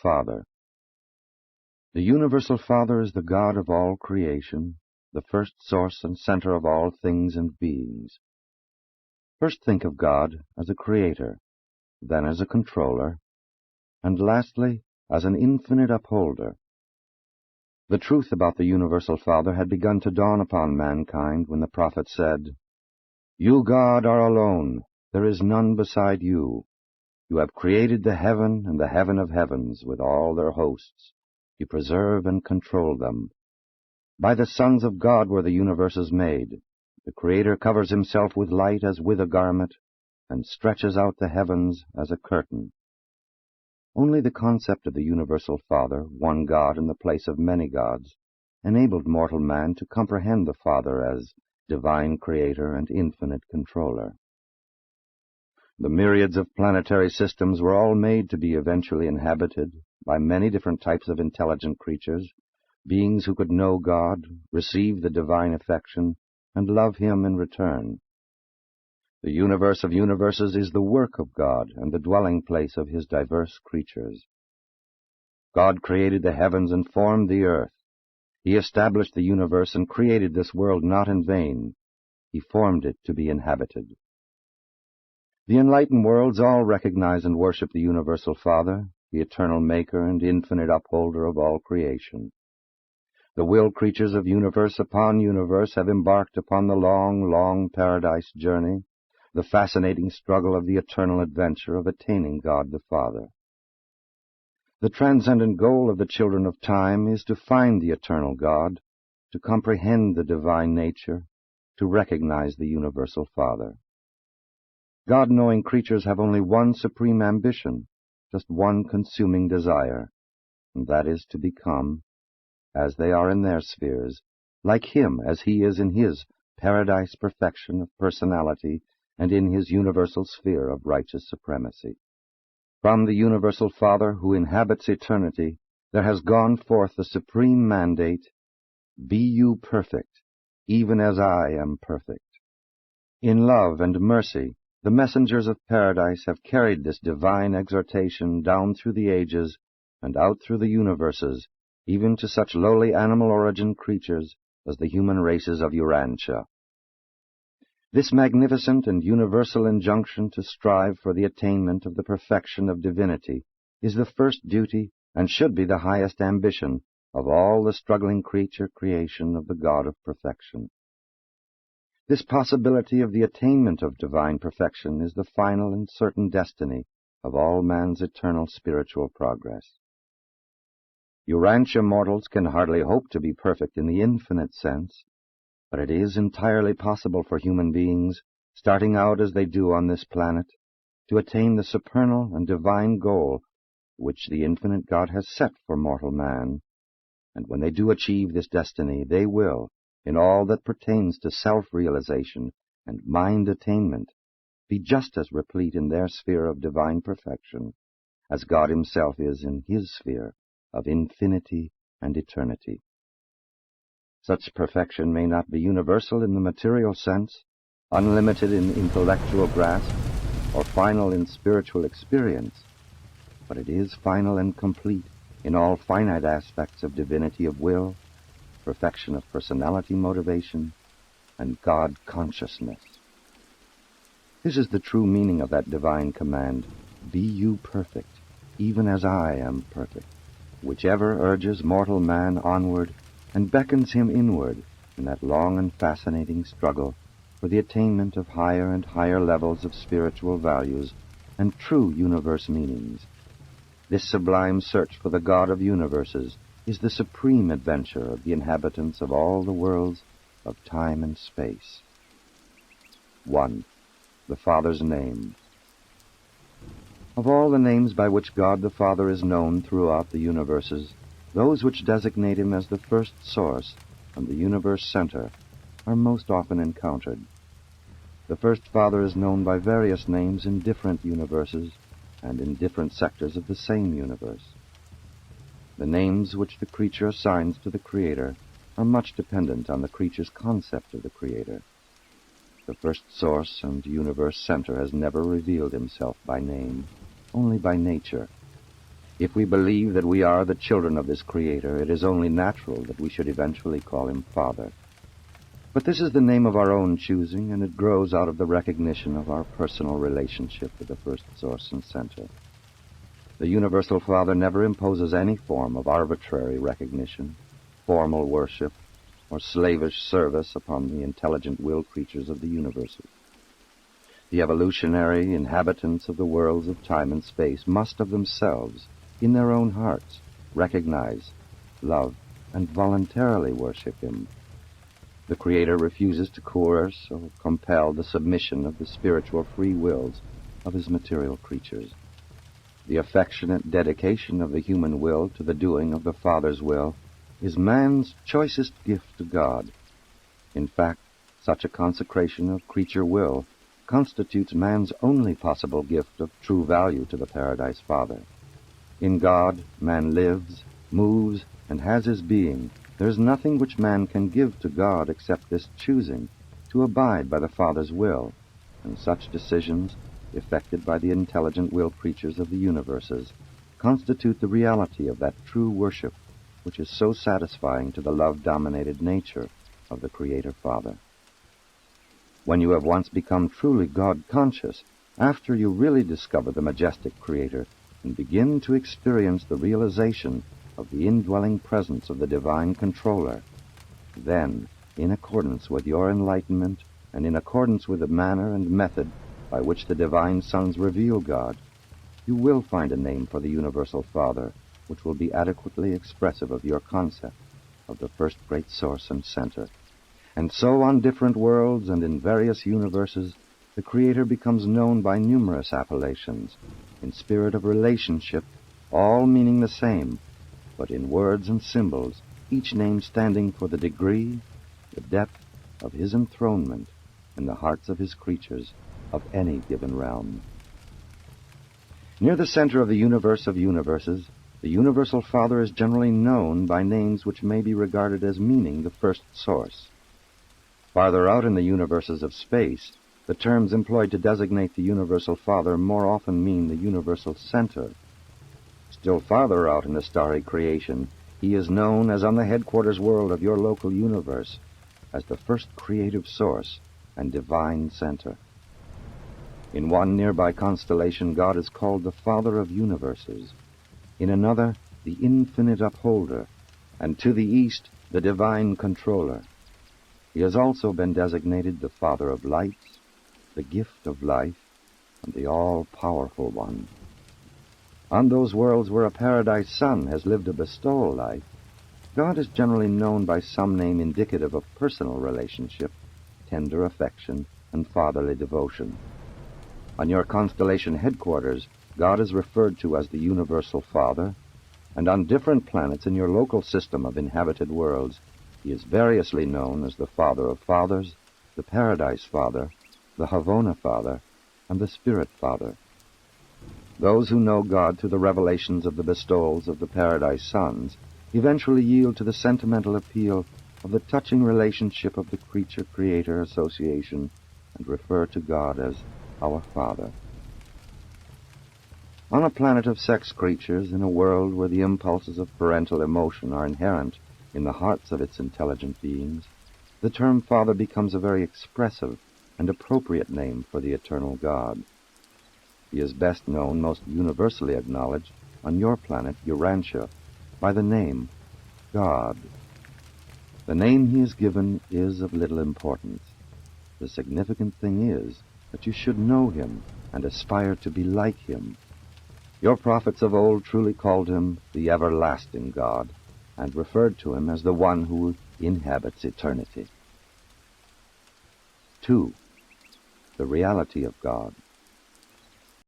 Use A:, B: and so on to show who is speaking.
A: Father. The Universal Father is the God of all creation, the first source and center of all things and beings. First think of God as a creator, then as a controller, and lastly as an infinite upholder. The truth about the Universal Father had begun to dawn upon mankind when the prophet said, "You, God, are alone. There is none beside you. You have created the heaven and the heaven of heavens with all their hosts. You preserve and control them. By the sons of God were the universes made. The Creator covers himself with light as with a garment, and stretches out the heavens as a curtain." Only the concept of the Universal Father, one God in the place of many gods, enabled mortal man to comprehend the Father as divine creator and infinite controller. The myriads of planetary systems were all made to be eventually inhabited by many different types of intelligent creatures, beings who could know God, receive the divine affection, and love Him in return. The universe of universes is the work of God and the dwelling place of His diverse creatures. God created the heavens and formed the earth. He established the universe and created this world not in vain. He formed it to be inhabited. The enlightened worlds all recognize and worship the Universal Father, the eternal Maker and infinite upholder of all creation. The will creatures of universe upon universe have embarked upon the long, long paradise journey, the fascinating struggle of the eternal adventure of attaining God the Father. The transcendent goal of the children of time is to find the eternal God, to comprehend the divine nature, to recognize the Universal Father. God-knowing creatures have only one supreme ambition, just one consuming desire, and that is to become, as they are in their spheres, like Him as He is in His paradise perfection of personality and in His universal sphere of righteous supremacy. From the Universal Father who inhabits eternity, there has gone forth the supreme mandate, "Be you perfect, even as I am perfect." In love and mercy, the messengers of paradise have carried this divine exhortation down through the ages and out through the universes, even to such lowly animal-origin creatures as the human races of Urantia. This magnificent and universal injunction to strive for the attainment of the perfection of divinity is the first duty and should be the highest ambition of all the struggling creature creation of the God of perfection. This possibility of the attainment of divine perfection is the final and certain destiny of all man's eternal spiritual progress. Urantia mortals can hardly hope to be perfect in the infinite sense, but it is entirely possible for human beings, starting out as they do on this planet, to attain the supernal and divine goal which the infinite God has set for mortal man, and when they do achieve this destiny, they will, in all that pertains to self-realization and mind attainment, be just as replete in their sphere of divine perfection as God Himself is in His sphere of infinity and eternity. Such perfection may not be universal in the material sense, unlimited in intellectual grasp, or final in spiritual experience, but it is final and complete in all finite aspects of divinity of will, perfection of personality motivation, and God consciousness. This is the true meaning of that divine command, "Be you perfect, even as I am perfect," which ever urges mortal man onward and beckons him inward in that long and fascinating struggle for the attainment of higher and higher levels of spiritual values and true universe meanings. This sublime search for the God of universes is the supreme adventure of the inhabitants of all the worlds of time and space. 1. The Father's name. Of all the names by which God the Father is known throughout the universes, those which designate Him as the first source and the universe center are most often encountered. The first Father is known by various names in different universes and in different sectors of the same universe. The names which the creature assigns to the Creator are much dependent on the creature's concept of the Creator. The first source and universe center has never revealed Himself by name, only by nature. If we believe that we are the children of this Creator, it is only natural that we should eventually call him Father. But this is the name of our own choosing, and it grows out of the recognition of our personal relationship with the first source and center. The Universal Father never imposes any form of arbitrary recognition, formal worship, or slavish service upon the intelligent will creatures of the universes. The evolutionary inhabitants of the worlds of time and space must of themselves, in their own hearts, recognize, love, and voluntarily worship him. The Creator refuses to coerce or compel the submission of the spiritual free wills of his material creatures. The affectionate dedication of the human will to the doing of the Father's will is man's choicest gift to God. In fact, such a consecration of creature will constitutes man's only possible gift of true value to the Paradise Father. In God, man lives, moves, and has his being. There is nothing which man can give to God except this choosing to abide by the Father's will, and such decisions, effected by the intelligent will creatures of the universes, constitute the reality of that true worship which is so satisfying to the love-dominated nature of the Creator Father. When you have once become truly God-conscious, after you really discover the majestic Creator and begin to experience the realization of the indwelling presence of the divine controller, then, in accordance with your enlightenment and in accordance with the manner and method by which the divine sons reveal God, you will find a name for the Universal Father which will be adequately expressive of your concept of the first great source and center. And so on different worlds and in various universes, the Creator becomes known by numerous appellations, in spirit of relationship, all meaning the same, but in words and symbols, each name standing for the degree, the depth of his enthronement in the hearts of his creatures of any given realm. Near the center of the universe of universes, the Universal Father is generally known by names which may be regarded as meaning the first source. Farther out in the universes of space, the terms employed to designate the Universal Father more often mean the universal center. Still farther out in the starry creation, he is known as on the headquarters world of your local universe, as the first creative source and divine center. In one nearby constellation, God is called the Father of universes. In another, the infinite upholder, and to the east, the divine controller. He has also been designated the Father of lights, the gift of life, and the all-powerful one. On those worlds where a paradise son has lived a bestowal life, God is generally known by some name indicative of personal relationship, tender affection, and fatherly devotion. On your constellation headquarters, God is referred to as the Universal Father, and on different planets in your local system of inhabited worlds, he is variously known as the Father of Fathers, the Paradise Father, the Havona Father, and the Spirit Father. Those who know God through the revelations of the bestowals of the Paradise Sons eventually yield to the sentimental appeal of the touching relationship of the Creature-Creator association and refer to God as our Father. On a planet of sex creatures, in a world where the impulses of parental emotion are inherent in the hearts of its intelligent beings, the term Father becomes a very expressive and appropriate name for the eternal God. He is best known, most universally acknowledged, on your planet, Urantia, by the name God. The name he is given is of little importance. The significant thing is that you should know him and aspire to be like him. Your prophets of old truly called him the everlasting God, and referred to him as the one who inhabits eternity. 2. The reality of God.